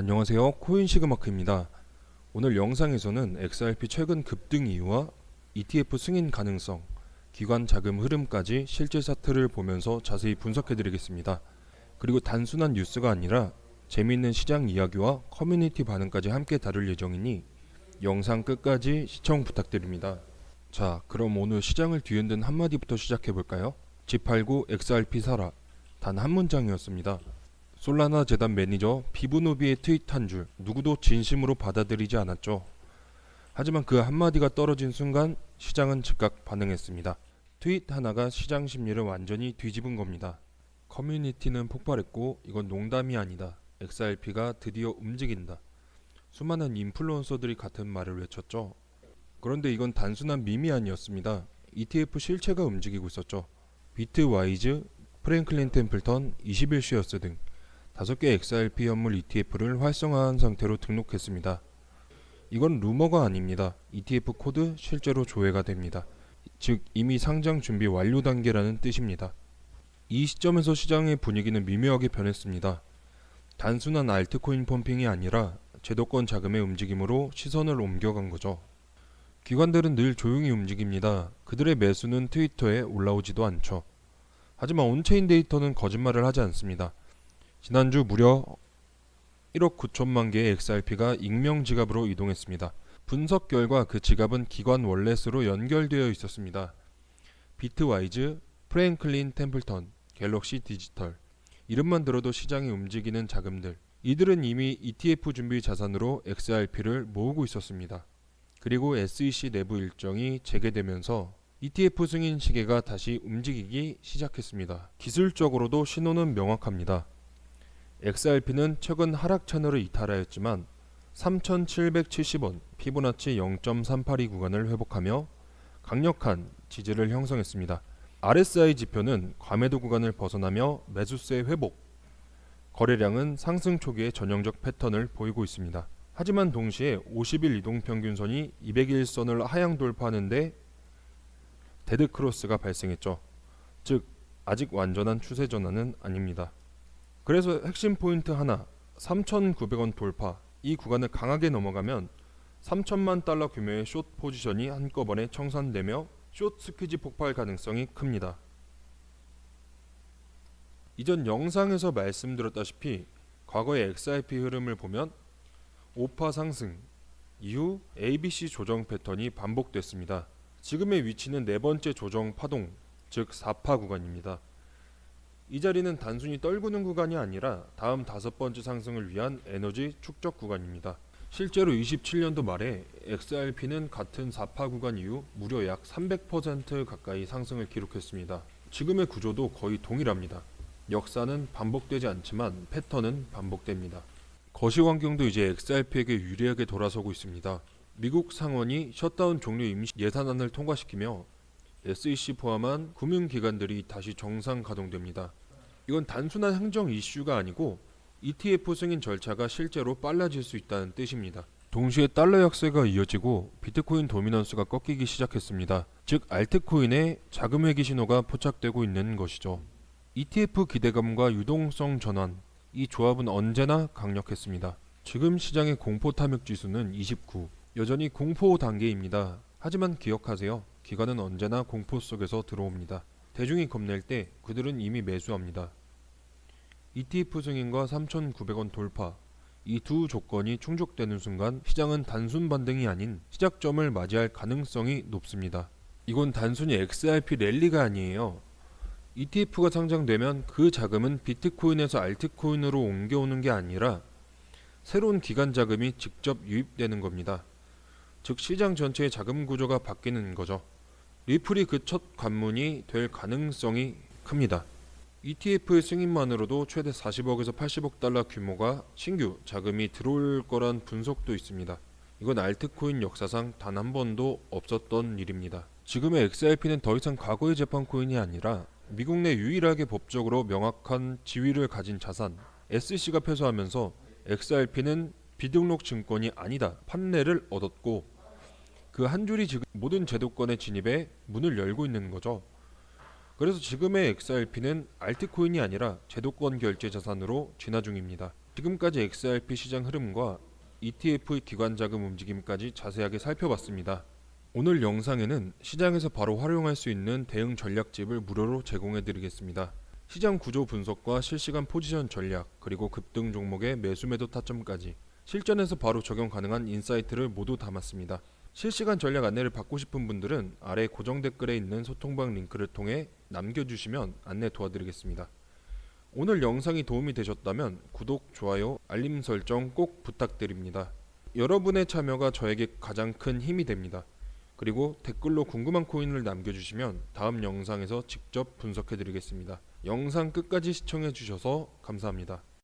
안녕하세요. 코인시그마크입니다. 오늘 영상에서는 XRP 최근 급등 이유와 ETF 승인 가능성, 기관 자금 흐름까지 실제 차트를 보면서 자세히 분석해 드리겠습니다. 그리고 단순한 뉴스가 아니라 재미있는 시장 이야기와 커뮤니티 반응까지 함께 다룰 예정이니 영상 끝까지 시청 부탁드립니다. 자, 그럼 오늘 시장을 뒤흔든 한마디부터 시작해 볼까요? 집 팔고 XRP 사라. 단 한 문장이었습니다. 솔라나 재단 매니저 비브노비의 트윗 한 줄 누구도 진심으로 받아들이지 않았죠. 하지만 그 한마디가 떨어진 순간 시장은 즉각 반응했습니다. 트윗 하나가 시장 심리를 완전히 뒤집은 겁니다. 커뮤니티는 폭발했고 이건 농담이 아니다. XRP가 드디어 움직인다. 수많은 인플루언서들이 같은 말을 외쳤죠. 그런데 이건 단순한 밈이 아니었습니다. ETF 실체가 움직이고 있었죠. 비트와이즈, 프랭클린 템플턴, 21쉐어스 등 5개 XRP 현물 ETF를 활성화한 상태로 등록했습니다. 이건 루머가 아닙니다. ETF 코드 실제로 조회가 됩니다. 즉 이미 상장 준비 완료 단계라는 뜻입니다. 이 시점에서 시장의 분위기는 미묘하게 변했습니다. 단순한 알트코인 펌핑이 아니라 제도권 자금의 움직임으로 시선을 옮겨간 거죠. 기관들은 늘 조용히 움직입니다. 그들의 매수는 트위터에 올라오지도 않죠. 하지만 온체인 데이터는 거짓말을 하지 않습니다. 지난주 무려 1억 9천만 개의 XRP가 익명 지갑으로 이동했습니다. 분석 결과 그 지갑은 기관 월렛으로 연결되어 있었습니다. 비트와이즈, 프랭클린 템플턴, 갤럭시 디지털, 이름만 들어도 시장이 움직이는 자금들. 이들은 이미 ETF 준비 자산으로 XRP를 모으고 있었습니다. 그리고 SEC 내부 일정이 재개되면서 ETF 승인 시계가 다시 움직이기 시작했습니다. 기술적으로도 신호는 명확합니다. XRP는 최근 하락 채널을 이탈하였지만 3,770원 피보나치 0.382 구간을 회복하며 강력한 지지를 형성했습니다. RSI 지표는 과매도 구간을 벗어나며 매수세 회복, 거래량은 상승 초기의 전형적 패턴을 보이고 있습니다. 하지만 동시에 50일 이동평균선이 200일선을 하향 돌파하는데 데드크로스가 발생했죠. 즉 아직 완전한 추세 전환은 아닙니다. 그래서 핵심 포인트 하나, 3,900원 돌파. 이 구간을 강하게 넘어가면 3천만 달러 규모의 숏 포지션이 한꺼번에 청산되며 숏 스퀴지 폭발 가능성이 큽니다. 이전 영상에서 말씀드렸다시피 과거의 XRP 흐름을 보면 5파 상승 이후 ABC 조정 패턴이 반복됐습니다. 지금의 위치는 네 번째 조정 파동, 즉 4파 구간입니다. 이 자리는 단순히 떨구는 구간이 아니라 다음 5번째 상승을 위한 에너지 축적 구간입니다. 실제로 27년도 말에 XRP는 같은 4파 구간 이후 무려 약 300% 가까이 상승을 기록했습니다. 지금의 구조도 거의 동일합니다. 역사는 반복되지 않지만 패턴은 반복됩니다. 거시 환경도 이제 XRP에게 유리하게 돌아서고 있습니다. 미국 상원이 셧다운 종료 임시 예산안을 통과시키며 SEC 포함한 금융기관들이 다시 정상 가동됩니다. 이건 단순한 행정 이슈가 아니고 ETF 승인 절차가 실제로 빨라질 수 있다는 뜻입니다. 동시에 달러 약세가 이어지고 비트코인 도미넌스가 꺾이기 시작했습니다. 즉 알트코인에 자금 회귀 신호가 포착되고 있는 것이죠. ETF 기대감과 유동성 전환, 이 조합은 언제나 강력했습니다. 지금 시장의 공포 탐욕 지수는 29, 여전히 공포 단계입니다. 하지만 기억하세요. 기관은 언제나 공포 속에서 들어옵니다. 대중이 겁낼 때 그들은 이미 매수합니다. ETF 승인과 3,900원 돌파, 이 두 조건이 충족되는 순간 시장은 단순 반등이 아닌 시작점을 맞이할 가능성이 높습니다. 이건 단순히 XRP 랠리가 아니에요. ETF가 상장되면 그 자금은 비트코인에서 알트코인으로 옮겨오는 게 아니라 새로운 기관 자금이 직접 유입되는 겁니다. 즉 시장 전체의 자금 구조가 바뀌는 거죠. 리플이 그 첫 관문이 될 가능성이 큽니다. ETF의 승인만으로도 최대 40억에서 80억 달러 규모가 신규 자금이 들어올 거란 분석도 있습니다. 이건 알트코인 역사상 단 한 번도 없었던 일입니다. 지금의 XRP는 더 이상 과거의 재판 코인이 아니라 미국 내 유일하게 법적으로 명확한 지위를 가진 자산, SEC가 패소하면서 XRP는 비등록 증권이 아니다 판례를 얻었고 그 한 줄이 지금 모든 제도권의 진입에 문을 열고 있는 거죠. 그래서 지금의 XRP는 알트코인이 아니라 제도권 결제 자산으로 진화 중입니다. 지금까지 XRP 시장 흐름과 ETF 기관 자금 움직임까지 자세하게 살펴봤습니다. 오늘 영상에는 시장에서 바로 활용할 수 있는 대응 전략집을 무료로 제공해 드리겠습니다. 시장 구조 분석과 실시간 포지션 전략, 그리고 급등 종목의 매수 매도 타점까지 실전에서 바로 적용 가능한 인사이트를 모두 담았습니다. 실시간 전략 안내를 받고 싶은 분들은 아래 고정 댓글에 있는 소통방 링크를 통해 남겨주시면 안내 도와드리겠습니다. 오늘 영상이 도움이 되셨다면 구독, 좋아요, 알림 설정 꼭 부탁드립니다. 여러분의 참여가 저에게 가장 큰 힘이 됩니다. 그리고 댓글로 궁금한 코인을 남겨주시면 다음 영상에서 직접 분석해드리겠습니다. 영상 끝까지 시청해주셔서 감사합니다.